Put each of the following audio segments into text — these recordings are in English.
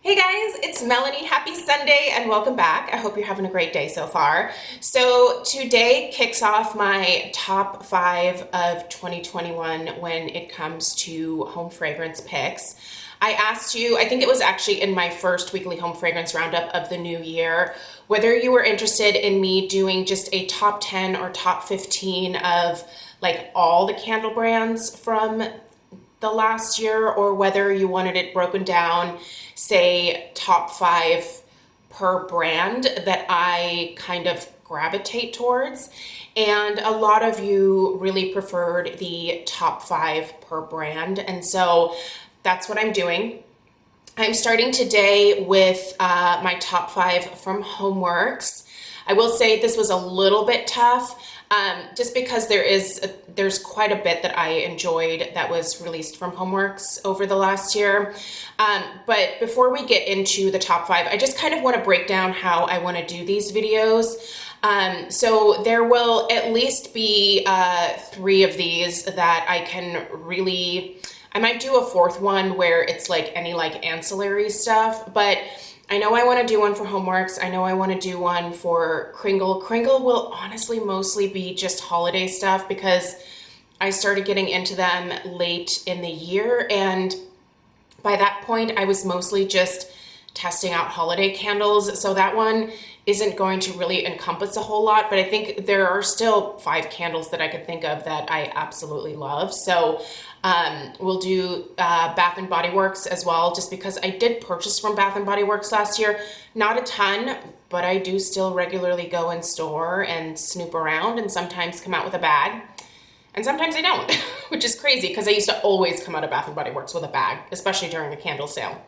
Hey guys, it's Melanie. Happy Sunday and welcome back. I hope you're having a great day so far. So today kicks off my top 5 of 2021 when it comes to home fragrance picks. I asked you, I think it was actually in my first weekly home fragrance roundup of the new year, whether you were interested in me doing just a top 10 or top 15 of like all the candle brands from the last year, or whether you wanted it broken down, say top 5 per brand that I kind of gravitate towards. And a lot of you really preferred the top 5 per brand. And so that's what I'm doing. I'm starting today with my top 5 from Homeworx. I will say this was a little bit tough. Just because there's quite a bit that I enjoyed that was released from Homeworx over the last year. But before we get into the top 5, I just kind of want to break down how I want to do these videos. So there will at least be 3 of these that I can really, I might do a 4th one where it's like any like ancillary stuff, but I know I want to do one for Homeworx. I know I want to do one for Kringle. Kringle will honestly mostly be just holiday stuff because I started getting into them late in the year, and by that point I was mostly just testing out holiday candles, so that one isn't going to really encompass a whole lot, but I think there are still 5 candles that I could think of that I absolutely love. So we'll do Bath & Body Works as well, just because I did purchase from Bath & Body Works last year. Not a ton, but I do still regularly go in store and snoop around and sometimes come out with a bag. And sometimes I don't, which is crazy because I used to always come out of Bath & Body Works with a bag, especially during the candle sale.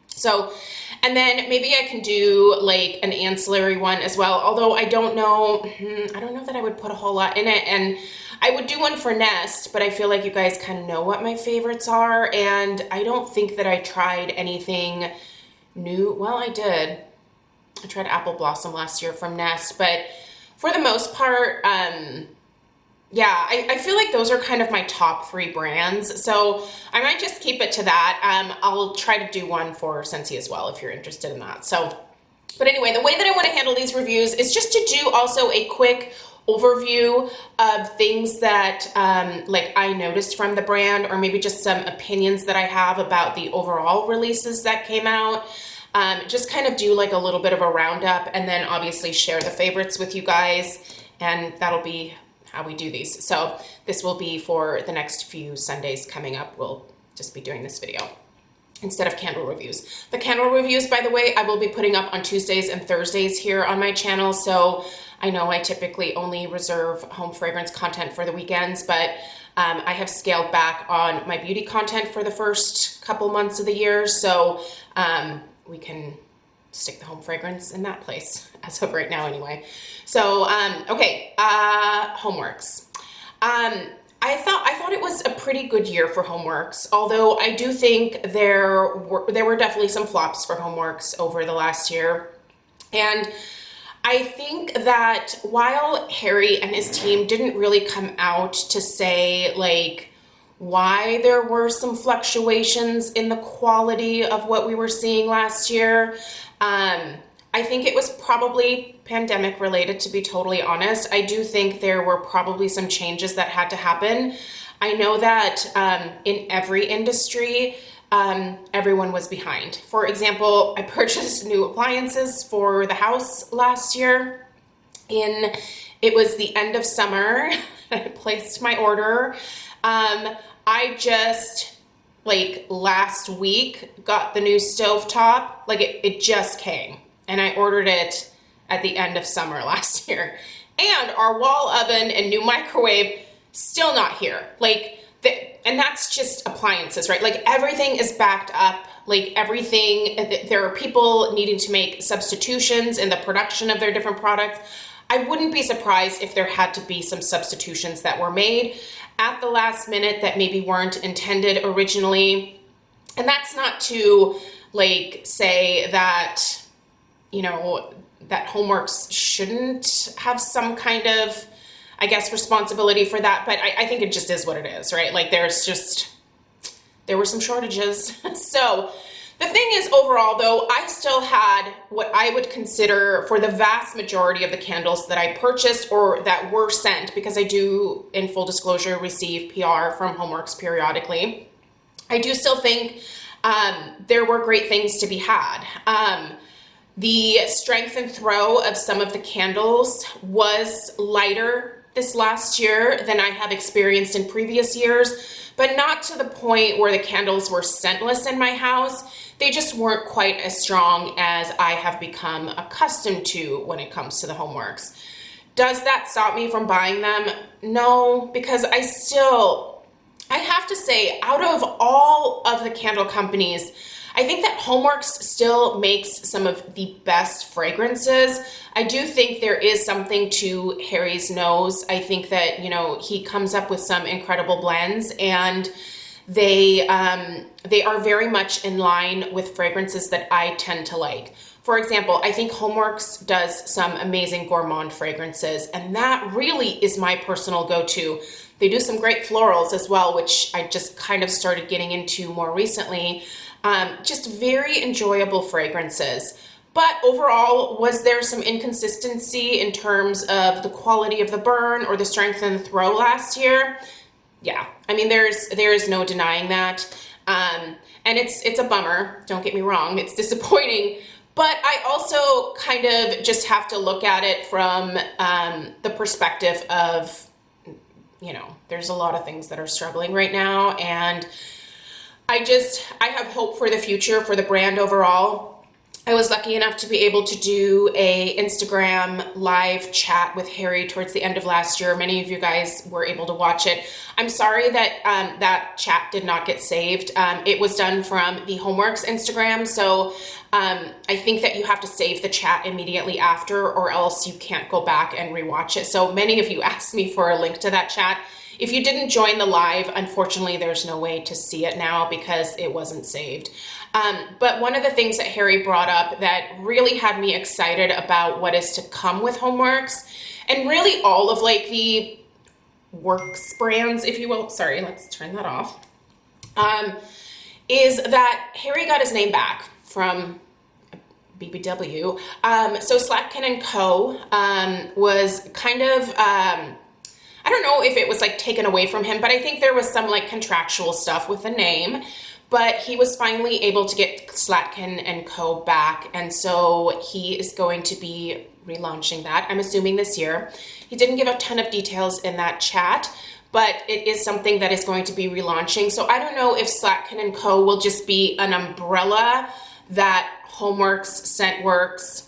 So, and then maybe I can do like an ancillary one as well, although I don't know that I would put a whole lot in it. And I would do one for Nest, but I feel like you guys kind of know what my favorites are, and I don't think that I tried anything new. Well, I did. I tried Apple Blossom last year from Nest, but for the most part, yeah, I feel like those are kind of my top 3 brands, so I might just keep it to that. I'll try to do one for Scentsy as well if you're interested in that. So, but anyway, the way that I want to handle these reviews is just to do also a quick overview of things that like I noticed from the brand, or maybe just some opinions that I have about the overall releases that came out. Just kind of do like a little bit of a roundup, and then obviously share the favorites with you guys, and that'll be how we do these. So this will be for the next few Sundays coming up. We'll just be doing this video instead of candle reviews. The candle reviews, by the way, I will be putting up on Tuesdays and Thursdays here on my channel. So I know I typically only reserve home fragrance content for the weekends, but I have scaled back on my beauty content for the first couple months of the year. So we can stick the home fragrance in that place as of right now anyway. So, okay, Homeworx. I thought it was a pretty good year for Homeworx, although I do think there were definitely some flops for Homeworx over the last year. And I think that while Harry and his team didn't really come out to say like why there were some fluctuations in the quality of what we were seeing last year, I think it was probably pandemic related, to be totally honest. I do think there were probably some changes that had to happen. I know that in every industry, everyone was behind. For example, I purchased new appliances for the house last year. It was the end of summer. I placed my order. I just, like last week, got the new stovetop. Like it just came. And I ordered it at the end of summer last year. And our wall oven and new microwave still not here. Like, and that's just appliances, right? Like everything is backed up. Like everything, there are people needing to make substitutions in the production of their different products. I wouldn't be surprised if there had to be some substitutions that were made at the last minute that maybe weren't intended originally. And that's not to like say that, you know, that Homeworx shouldn't have some kind of, I guess, responsibility for that, but I think it just is what it is, right? Like there were some shortages. So The thing is, overall, though, I still had what I would consider, for the vast majority of the candles that I purchased or that were sent, because I do, in full disclosure, receive PR from Homeworx periodically, I do still think there were great things to be had. The strength and throw of some of the candles was lighter this last year than I have experienced in previous years, but not to the point where the candles were scentless in my house. They just weren't quite as strong as I have become accustomed to when it comes to the Homeworx. Does that stop me from buying them? No, because I have to say, out of all of the candle companies, I think that Homeworx still makes some of the best fragrances. I do think there is something to Harry's nose. I think that, you know, he comes up with some incredible blends, and they are very much in line with fragrances that I tend to like. For example, I think Homeworx does some amazing gourmand fragrances, and that really is my personal go-to. They do some great florals as well, which I just kind of started getting into more recently. Just very enjoyable fragrances. But overall, was there some inconsistency in terms of the quality of the burn or the strength and the throw last year? Yeah, I mean, there is no denying that. And it's a bummer, don't get me wrong, it's disappointing. But I also kind of just have to look at it from the perspective of, you know, there's a lot of things that are struggling right now, and I have hope for the future for the brand overall. I was lucky enough to be able to do a Instagram live chat with Harry towards the end of last year. Many of you guys were able to watch it. I'm sorry that that chat did not get saved. It was done from the Homeworx Instagram, so I think that you have to save the chat immediately after, or else you can't go back and rewatch it. So many of you asked me for a link to that chat. If you didn't join the live, unfortunately, there's no way to see it now because it wasn't saved. But one of the things that Harry brought up that really had me excited about what is to come with Homeworx, and really all of like the works brands, if you will, sorry, let's turn that off, is that Harry got his name back from BBW. So Slatkin Co was kind of, I don't know if it was like taken away from him, but I think there was some like contractual stuff with the name. But he was finally able to get Slatkin Co back, and so he is going to be relaunching that, I'm assuming this year. He didn't give a ton of details in that chat, but it is something that is going to be relaunching. So I don't know if Slatkin Co will just be an umbrella that Homeworx, Scentworx,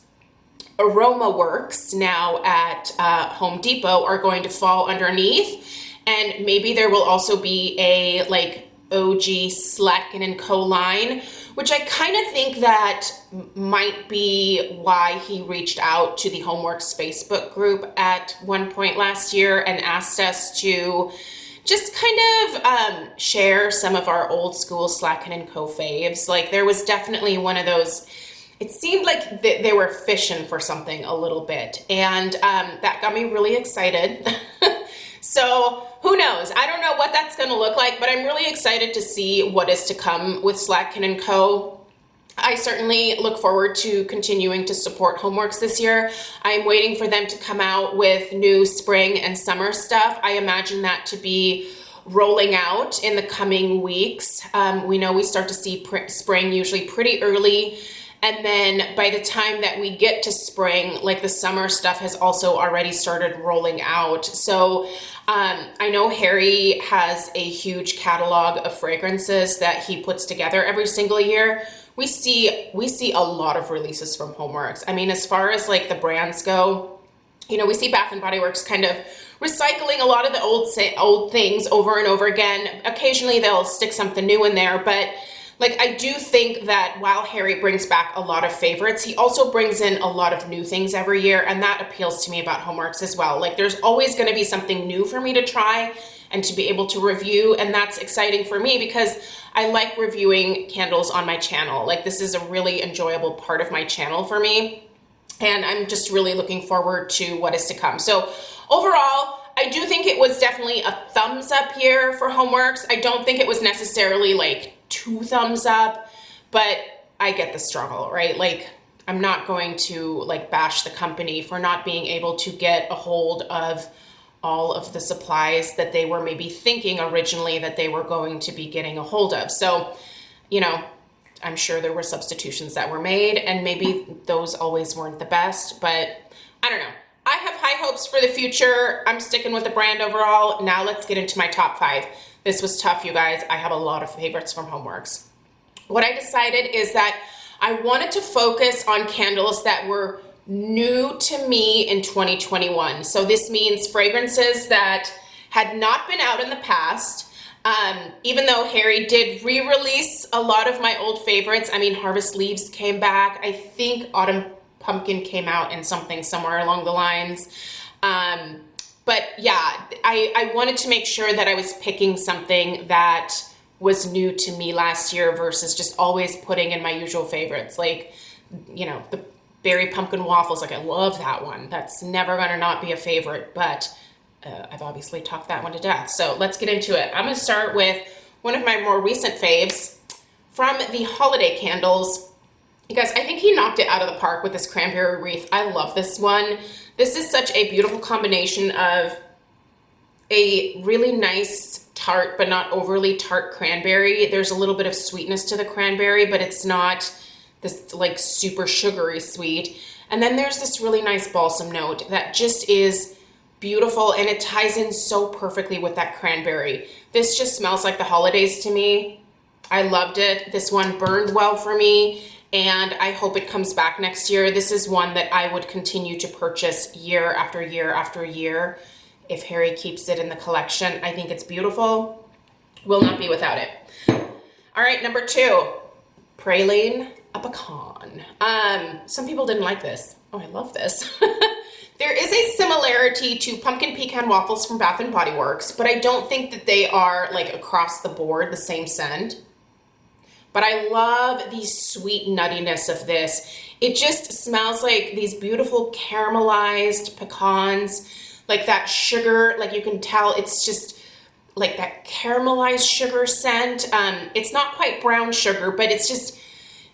AromaWorks now at Home Depot are going to fall underneath, and maybe there will also be a like OG Slatkin Co line, which I kind of think that might be why he reached out to the Homeworx Facebook group at one point last year and asked us to just kind of share some of our old school Slatkin Co faves. Like there was definitely one of those, it seemed like they were fishing for something a little bit, and that got me really excited. So who knows? I don't know what that's going to look like, but I'm really excited to see what is to come with Slatkin Co. I certainly look forward to continuing to support Homeworx this year. I'm waiting for them to come out with new spring and summer stuff. I imagine that to be rolling out in the coming weeks. We know we start to see spring usually pretty early. And then by the time that we get to spring, like the summer stuff has also already started rolling out. So I know Harry has a huge catalog of fragrances that he puts together every single year. We see a lot of releases from Homeworx. I mean, as far as like the brands go, you know, we see Bath & Body Works kind of recycling a lot of the old things over and over again. Occasionally they'll stick something new in there, but like, I do think that while Harry brings back a lot of favorites, he also brings in a lot of new things every year, and that appeals to me about Homeworx as well. Like, there's always going to be something new for me to try and to be able to review, and that's exciting for me because I like reviewing candles on my channel. Like, this is a really enjoyable part of my channel for me, and I'm just really looking forward to what is to come. So, overall, I do think it was definitely a thumbs up year for Homeworx. I don't think it was necessarily like 2 thumbs up, but I get the struggle, right? Like, I'm not going to like bash the company for not being able to get a hold of all of the supplies that they were maybe thinking originally that they were going to be getting a hold of. So, you know, I'm sure there were substitutions that were made, and maybe those always weren't the best, but I don't know. I have high hopes for the future. I'm sticking with the brand overall. Now let's get into my top 5. This was tough, you guys. I have a lot of favorites from Homeworx. What I decided is that I wanted to focus on candles that were new to me in 2021. So this means fragrances that had not been out in the past. Even though Harry did re-release a lot of my old favorites. I mean, Harvest Leaves came back. I think Autumn Pumpkin came out in something somewhere along the lines. But yeah, I wanted to make sure that I was picking something that was new to me last year versus just always putting in my usual favorites. Like, you know, the Berry Pumpkin Waffles, like I love that one. That's never gonna not be a favorite, but I've obviously talked that one to death. So let's get into it. I'm gonna start with one of my more recent faves from the holiday candles. You guys, I think he knocked it out of the park with this cranberry wreath. I love this one. This is such a beautiful combination of a really nice tart, but not overly tart cranberry. There's a little bit of sweetness to the cranberry, but it's not this like super sugary sweet. And then there's this really nice balsam note that just is beautiful, and it ties in so perfectly with that cranberry. This just smells like the holidays to me. I loved it. This one burned well for me, and I hope it comes back next year. This is one that I would continue to purchase year after year after year if Harry keeps it in the collection. I think it's beautiful. Will not be without it. All right, number 2, Praline Pecan. Some people didn't like this. Oh, I love this. There is a similarity to pumpkin pecan waffles from Bath & Body Works, but I don't think that they are like across the board the same scent. But I love the sweet nuttiness of this. It just smells like these beautiful caramelized pecans, like that sugar, like you can tell it's just like that caramelized sugar scent. It's not quite brown sugar, but it's just,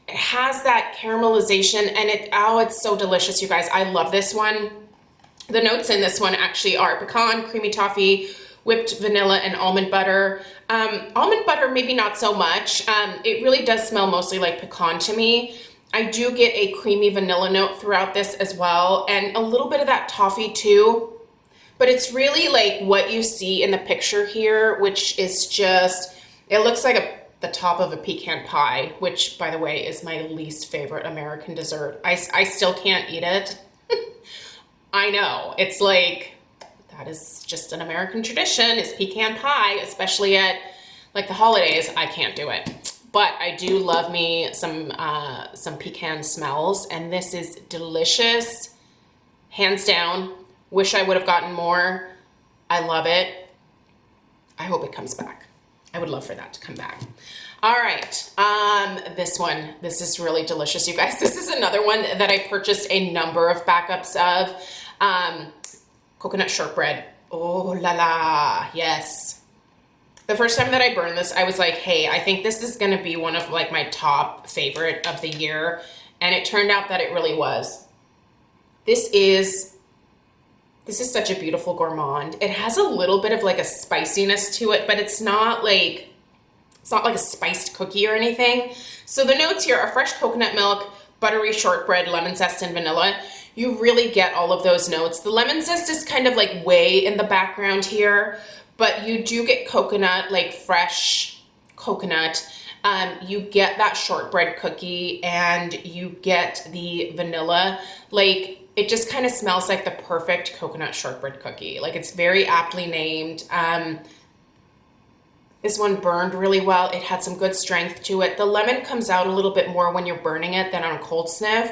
it has that caramelization, and it's so delicious, you guys. I love this one. The notes in this one actually are pecan, creamy toffee, whipped vanilla, and almond butter. Almond butter, maybe not so much. It really does smell mostly like pecan to me. I do get a creamy vanilla note throughout this as well, and a little bit of that toffee too. But it's really like what you see in the picture here, which is just, it looks like the top of a pecan pie, which, by the way, is my least favorite American dessert. I still can't eat it. I know, it's like, that is just an American tradition, is pecan pie, especially at like the holidays. I can't do it. But I do love me some pecan smells, and this is delicious, hands down. Wish I would have gotten more. I love it. I hope it comes back. I would love for that to come back. All right, this one, this is really delicious, you guys. This is another one that I purchased a number of backups of. Coconut shortbread. Oh la la, yes. The first time that I burned this, I was like, hey, I think this is gonna be one of like my top favorite of the year. And it turned out that it really was. This is such a beautiful gourmand. It has a little bit of like a spiciness to it, but it's not like a spiced cookie or anything. So the notes here are fresh coconut milk, buttery shortbread, lemon zest, and vanilla. You really get all of those notes. The lemon zest is kind of like way in the background here, but you do get coconut, like fresh coconut. You get that shortbread cookie, and you get the vanilla. Like, it just kind of smells like the perfect coconut shortbread cookie. Like, it's very aptly named. This one burned really well. It had some good strength to it. The lemon comes out a little bit more when you're burning it than on a cold sniff.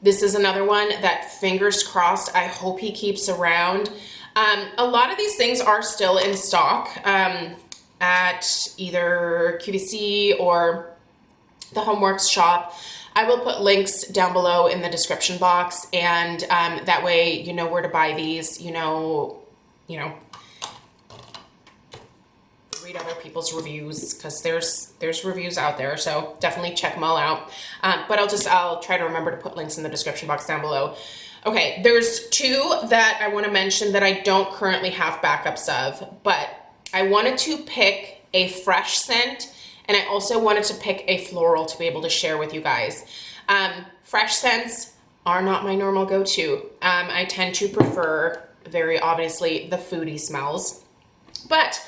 This is another one that, fingers crossed, I hope he keeps around. A lot of these things are still in stock at either QVC or the Homeworx shop. I will put links down below in the description box, and that way you know where to buy these, you know, read other people's reviews because there's reviews out there, so definitely check them all out. But I'll try to remember to put links in the description box down below. Okay, there's two that I want to mention that I don't currently have backups of, but I wanted to pick a fresh scent, and I also wanted to pick a floral to be able to share with you guys. Fresh scents are not my normal go-to. I tend to prefer, very obviously, the foodie smells, but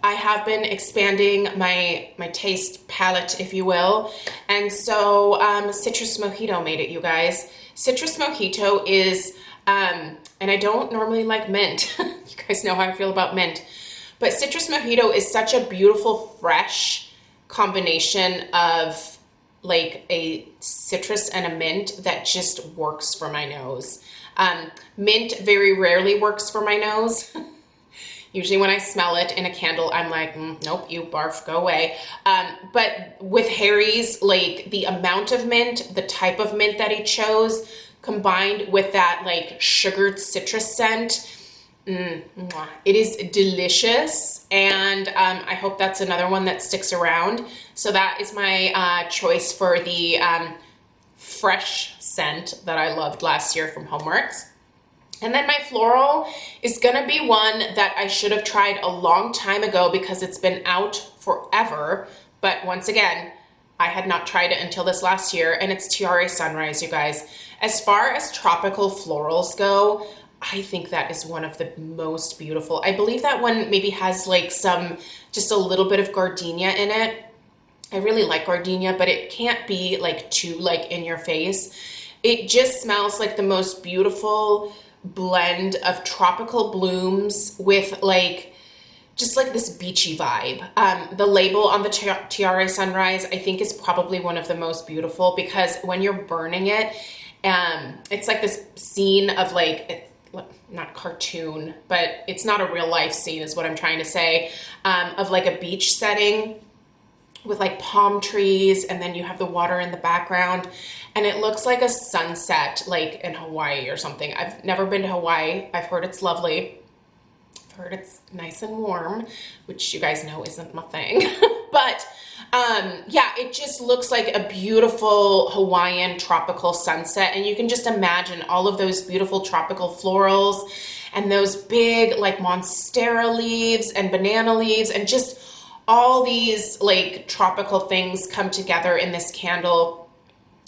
I have been expanding my taste palette, if you will, and so Citrus Mojito made it, you guys. Citrus Mojito is, and I don't normally like mint. You guys know how I feel about mint. But Citrus Mojito is such a beautiful, fresh combination of like a citrus and a mint that just works for my nose. Mint very rarely works for my nose. Usually when I smell it in a candle, I'm like, nope, you barf, go away. But with Harry's, like the amount of mint, the type of mint that he chose, combined with that like sugared citrus scent, it is delicious. And I hope that's another one that sticks around. So that is my choice for the fresh scent that I loved last year from Homeworx. And then my floral is gonna be one that I should have tried a long time ago because it's been out forever. But once again, I had not tried it until this last year, and it's Tiara Sunrise, you guys. As far as tropical florals go, I think that is one of the most beautiful. I believe that one maybe has like just a little bit of gardenia in it. I really like gardenia, but it can't be like too like in your face. It just smells like the most beautiful blend of tropical blooms with like just like this beachy vibe. The label on the Tiara Sunrise I think is probably one of the most beautiful because when you're burning it, it's like this scene of like, not cartoon, but it's not a real life scene is what I'm trying to say, of like a beach setting with like palm trees, and then you have the water in the background, and it looks like a sunset like in Hawaii or something. I've never been to Hawaii. I've heard it's lovely. I've heard it's nice and warm, which you guys know isn't my thing. But yeah, it just looks like a beautiful Hawaiian tropical sunset, and you can just imagine all of those beautiful tropical florals and those big like monstera leaves and banana leaves and just all these like tropical things come together in this candle,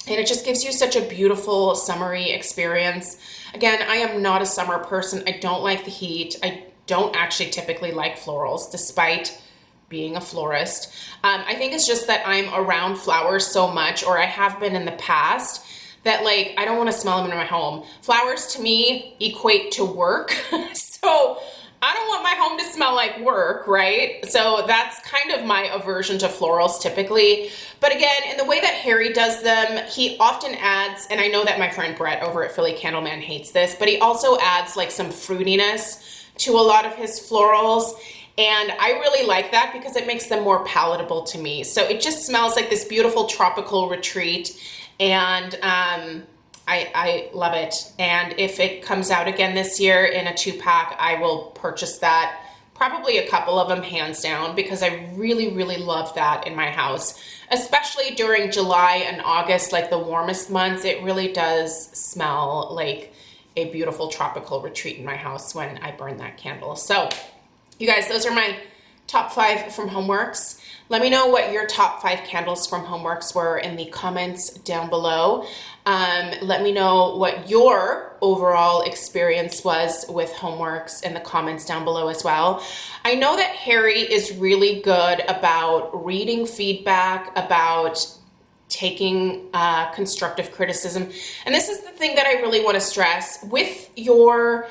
and it just gives you such a beautiful summery experience. Again, I am not a summer person. I don't like the heat. I don't actually typically like florals despite being a florist. I think it's just that I'm around flowers so much, or I have been in the past, that like I don't want to smell them in my home. Flowers to me equate to work. So I don't want my home to smell like work, right? So that's kind of my aversion to florals typically. But again, in the way that Harry does them, he often adds, and I know that my friend Brett over at Philly Candleman hates this, but he also adds like some fruitiness to a lot of his florals. And I really like that because it makes them more palatable to me. So it just smells like this beautiful tropical retreat, and I love it. And if it comes out again this year in a 2-pack, I will purchase that. Probably a couple of them hands down because I really, really love that in my house. Especially during July and August, like the warmest months, it really does smell like a beautiful tropical retreat in my house when I burn that candle. So you guys, those are my top 5 from Homeworx. Let me know what your top 5 candles from Homeworx were in the comments down below. Let me know what your overall experience was with Homeworx in the comments down below as well. I know that Harry is really good about reading feedback, about taking constructive criticism. And this is the thing that I really want to stress with your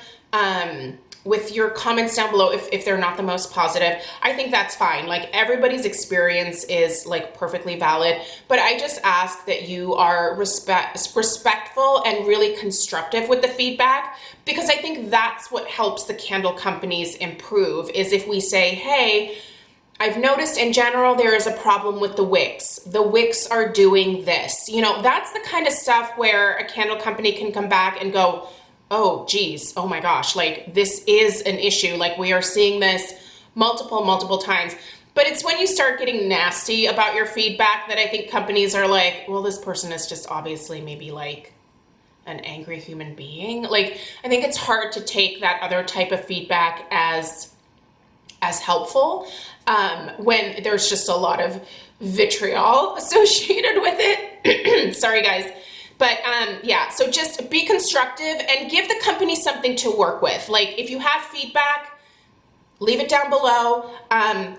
comments down below. If they're not the most positive, I think that's fine. Like everybody's experience is like perfectly valid, but I just ask that you are respectful and really constructive with the feedback, because I think that's what helps the candle companies improve, is if we say, hey, I've noticed in general there is a problem with the wicks. The wicks are doing this. You know, that's the kind of stuff where a candle company can come back and go, oh geez, oh my gosh, like this is an issue. Like we are seeing this multiple times. But it's when you start getting nasty about your feedback that I think companies are like, well, this person is just obviously maybe like an angry human being. Like, I think it's hard to take that other type of feedback as helpful when there's just a lot of vitriol associated with it. Sorry, guys. But yeah, so just be constructive and give the company something to work with. Like, if you have feedback, leave it down below.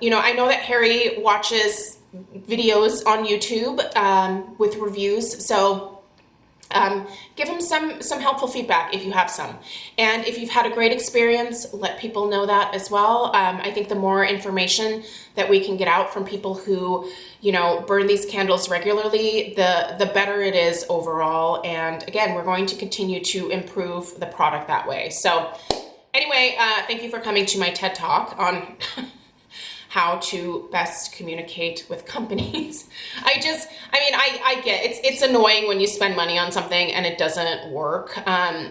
You know, I know that Harry watches videos on YouTube with reviews, so give him some helpful feedback if you have some. And if you've had a great experience, let people know that as well. I think the more information that we can get out from people who, you know, burn these candles regularly, the better it is overall. And again, we're going to continue to improve the product that way. So anyway, thank you for coming to my TED Talk on how to best communicate with companies. I get it's annoying when you spend money on something and it doesn't work.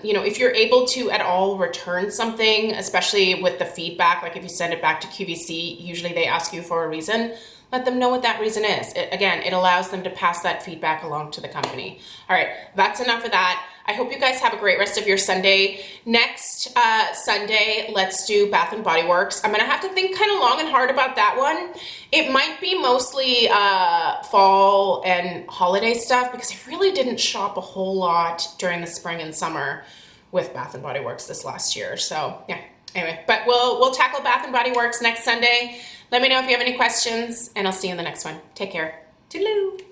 You know, if you're able to at all return something, especially with the feedback, like if you send it back to QVC, usually they ask you for a reason. Let them know what that reason is. It allows them to pass that feedback along to the company. All right, that's enough of that. I hope you guys have a great rest of your Sunday. Next Sunday, let's do Bath & Body Works. I'm gonna have to think kind of long and hard about that one. It might be mostly fall and holiday stuff because I really didn't shop a whole lot during the spring and summer with Bath & Body Works this last year. So yeah, anyway, but we'll tackle Bath & Body Works next Sunday. Let me know if you have any questions, and I'll see you in the next one. Take care. Toodaloo.